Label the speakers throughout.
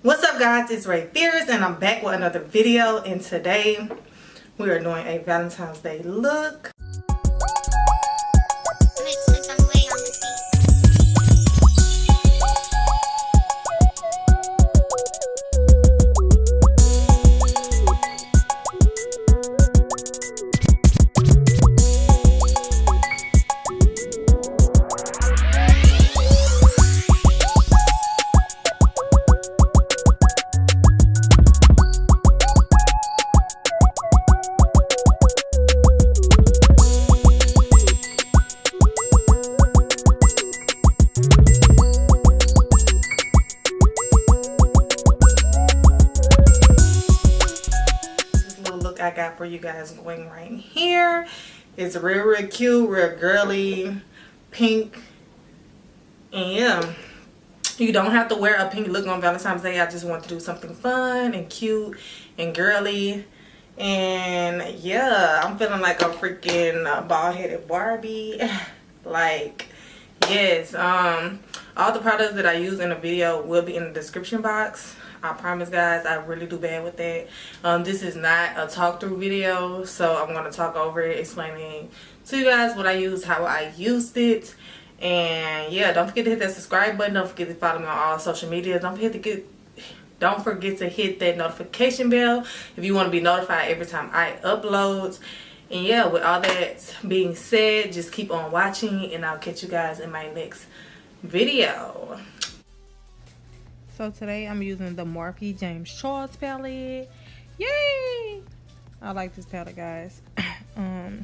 Speaker 1: What's up guys, it's Ray Fierce and I'm back with another video, and today we are doing a Valentine's Day look. I got for you guys going right here. It's real cute, real girly, pink, and yeah, you don't have to wear a pink look on Valentine's Day. I just want to do something fun and cute and girly, and yeah, I'm feeling like a freaking bald-headed Barbie. Like, yes, all the products that I use in the video will be in the description box. I promise guys, I really do bad with that. This is not a talk through video, so I'm going to talk over it, explaining to you guys what I use, how I used it. And yeah, don't forget to hit that subscribe button. Don't forget to follow me on all social media. Don't forget to hit that notification bell if you want to be notified every time I upload. And yeah, with all that being said, just keep on watching and I'll catch you guys in my next video. So today I'm using the Morphe James Charles palette. Yay! I like this palette, guys. I'm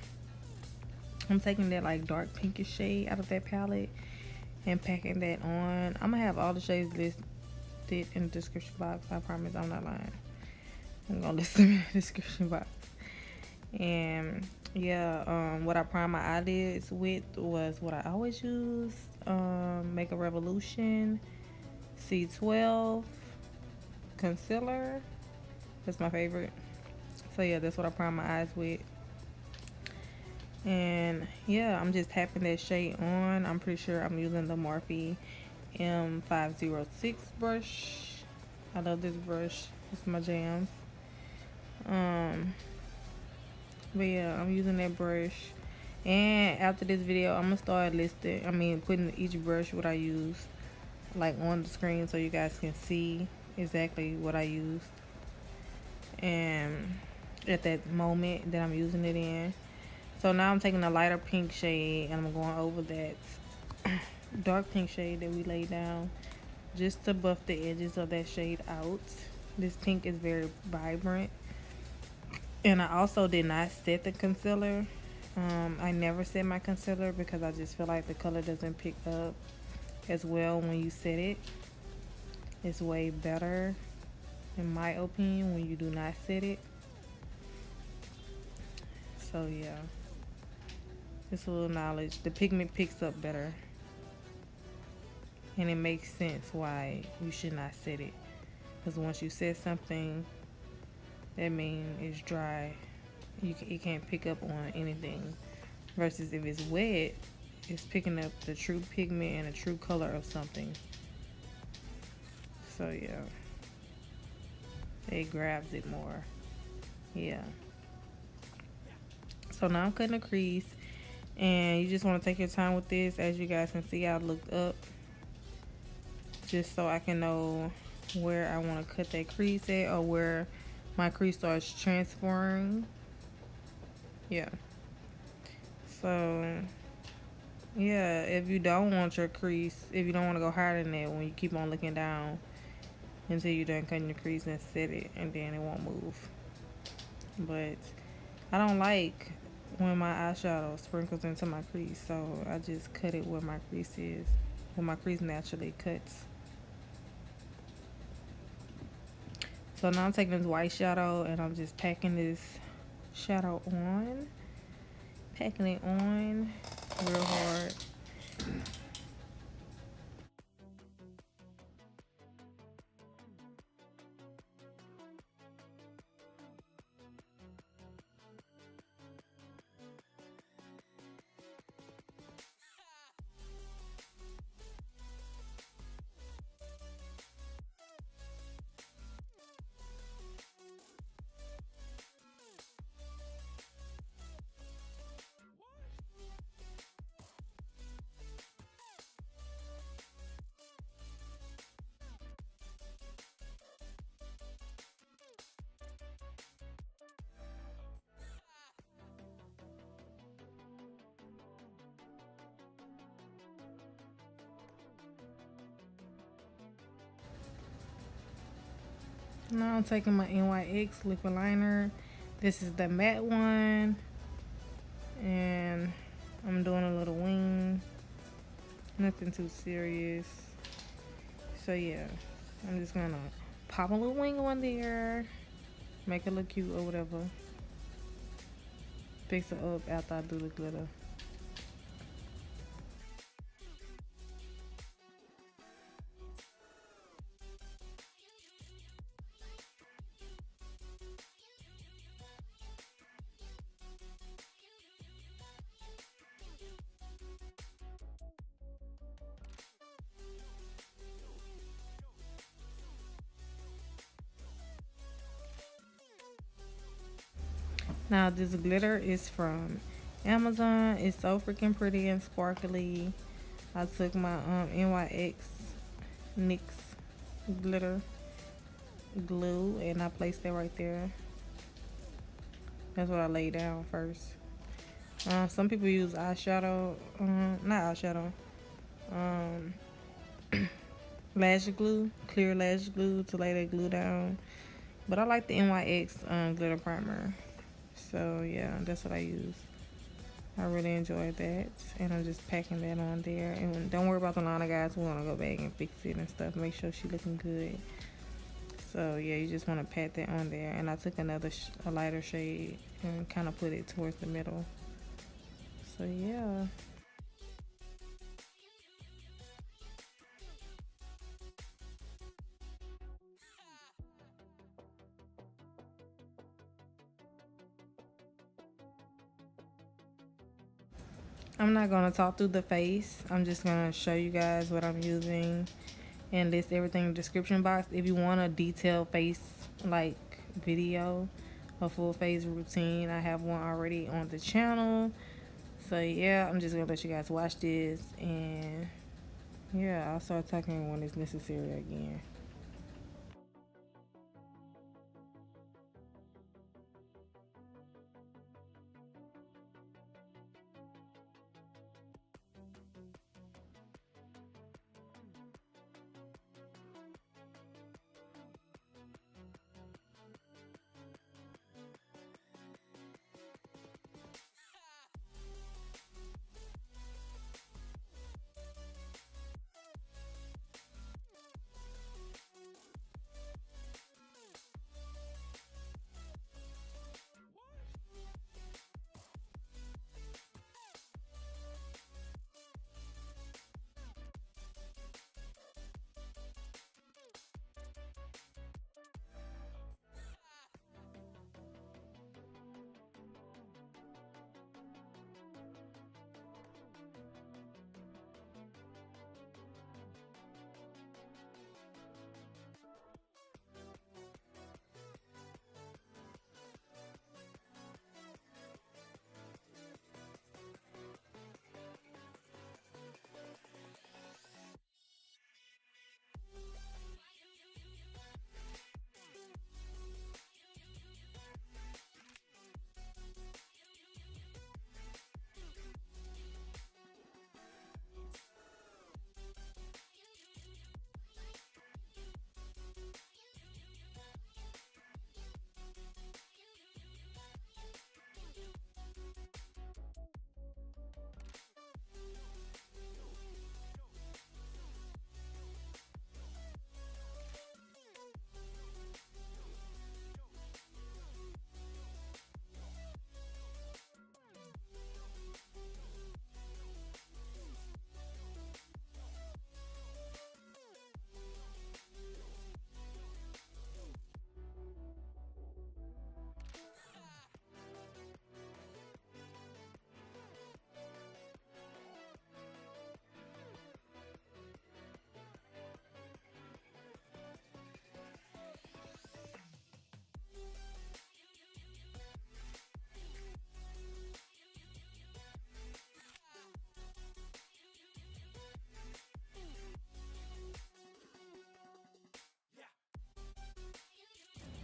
Speaker 1: taking that like dark pinkish shade out of that palette and packing that on. I'm gonna have all the shades listed in the description box. I promise, I'm not lying. I'm gonna list them in the description box. And yeah, what I primed my eyelids with was what I always use. Make a Revolution C12 concealer. That's my favorite. So yeah, that's what I prime my eyes with. And yeah, I'm just tapping that shade on. I'm pretty sure I'm using the Morphe M506 brush. I love this brush. It's my jam. But yeah, I'm using that brush. And after this video, I'm gonna start putting each brush what I use like on the screen so you guys can see exactly what I used and at that moment that I'm using it in. So now I'm taking a lighter pink shade and I'm going over that dark pink shade that we laid down just to buff the edges of that shade out. This pink is very vibrant. And I also did not set the concealer. I never set my concealer because I just feel like the color doesn't pick up as well when you set it. It's way better in my opinion when you do not set it. So yeah, just a little knowledge. The pigment picks up better and it makes sense why you should not set it, because once you set something, that means it's dry. It can't pick up on anything, versus if it's wet, it's picking up the true pigment and the true color of something. So yeah, it grabs it more. Yeah. So now I'm cutting a crease, and you just want to take your time with this. As you guys can see, I looked up just so I can know where I want to cut that crease at, or where my crease starts transferring. Yeah. So yeah, if you don't want your crease, if you don't want to go higher than that, when you keep on looking down until you're done cutting your crease and set it, and then it won't move. But I don't like when my eyeshadow sprinkles into my crease, so I just cut it where my crease is, where my crease naturally cuts. So now I'm taking this white shadow and I'm just packing this shadow on, packing it on real hard. Now I'm taking my NYX liquid liner. This is the matte one. And I'm doing a little wing. Nothing too serious. So yeah, I'm just gonna pop a little wing on there. Make it look cute or whatever. Fix it up after I do the glitter. Now this glitter is from Amazon. It's so freaking pretty and sparkly. I took my NYX NYX glitter glue and I placed it right there. That's what I laid down first. Some people use eyeshadow, not eyeshadow, um, lash glue, clear lash glue to lay that glue down. But I like the NYX glitter primer. So yeah, that's what I use. I really enjoyed that. And I'm just packing that on there. And don't worry about the liner, guys. We're going to go back and fix it and stuff. Make sure she's looking good. So yeah, you just want to pat that on there. And I took another a lighter shade and kind of put it towards the middle. So yeah. I'm not going to talk through the face. I'm just going to show you guys what I'm using and list everything in the description box. If you want a detailed face like video, a full face routine, I have one already on the channel. So yeah, I'm just going to let you guys watch this, and yeah, I'll start talking when it's necessary again.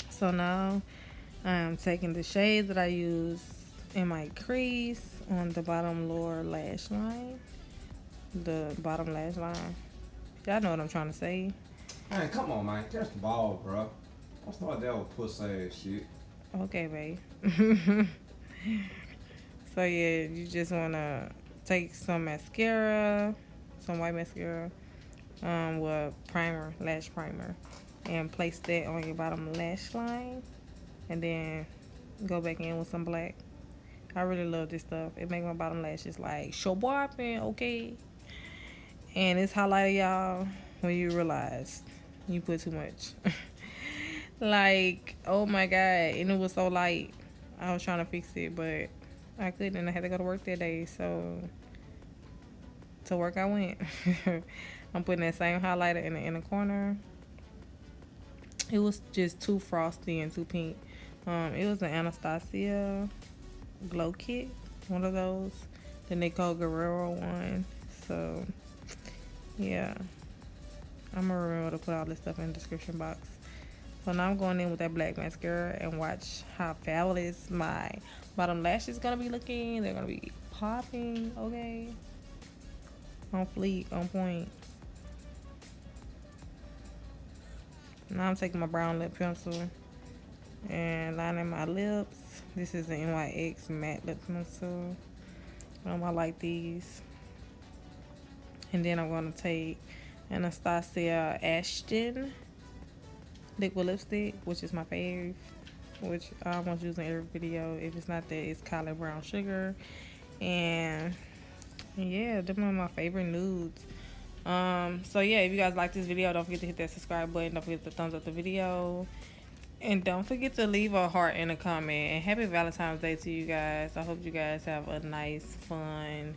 Speaker 1: So now I'm taking the shade that I use in my crease on the bottom lower lash line. The bottom lash line. Y'all know what I'm trying to say.
Speaker 2: Man, come on, man. Catch the ball, bro. I start down with puss ass shit.
Speaker 1: Okay, babe. So yeah, you just wanna take some mascara, some white mascara, with primer, lash primer, and place that on your bottom lash line, and then go back in with some black. I really love this stuff. It make my bottom lashes like show bopping, okay. And it's highlighted, y'all, when you realize you put too much. Like, oh my god, and it was so light. I was trying to fix it, but I couldn't, and I had to go to work that day. So to work I went. I'm putting that same highlighter in the inner corner. It was just too frosty and too pink. It was an Anastasia glow kit, one of those, the Nicole Guerrero one. So yeah, I'm gonna remember to put all this stuff in the description box. So now I'm going in with that black mascara and watch how fabulous my bottom lash is gonna be looking. They're gonna be popping, okay, on fleek, on point. Now I'm taking my brown lip pencil and lining my lips. This is the NYX matte lip pencil. I like these. And then I'm gonna take Anastasia Ashton liquid lipstick, which is my fave, which I almost use in every video. If it's not that, it's Colored Brown Sugar. And yeah, them are my favorite nudes. So yeah, if you guys like this video, don't forget to hit that subscribe button. Don't forget to thumbs up the video. And don't forget to leave a heart in a comment. And happy Valentine's Day to you guys. I hope you guys have a nice, fun,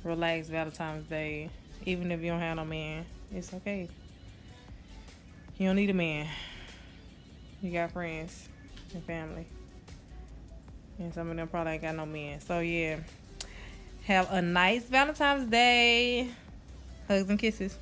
Speaker 1: relaxed Valentine's Day. Even if you don't have no man, it's okay. You don't need a man. You got friends and family. And some of them probably ain't got no men. So yeah, have a nice Valentine's Day. Hugs and kisses.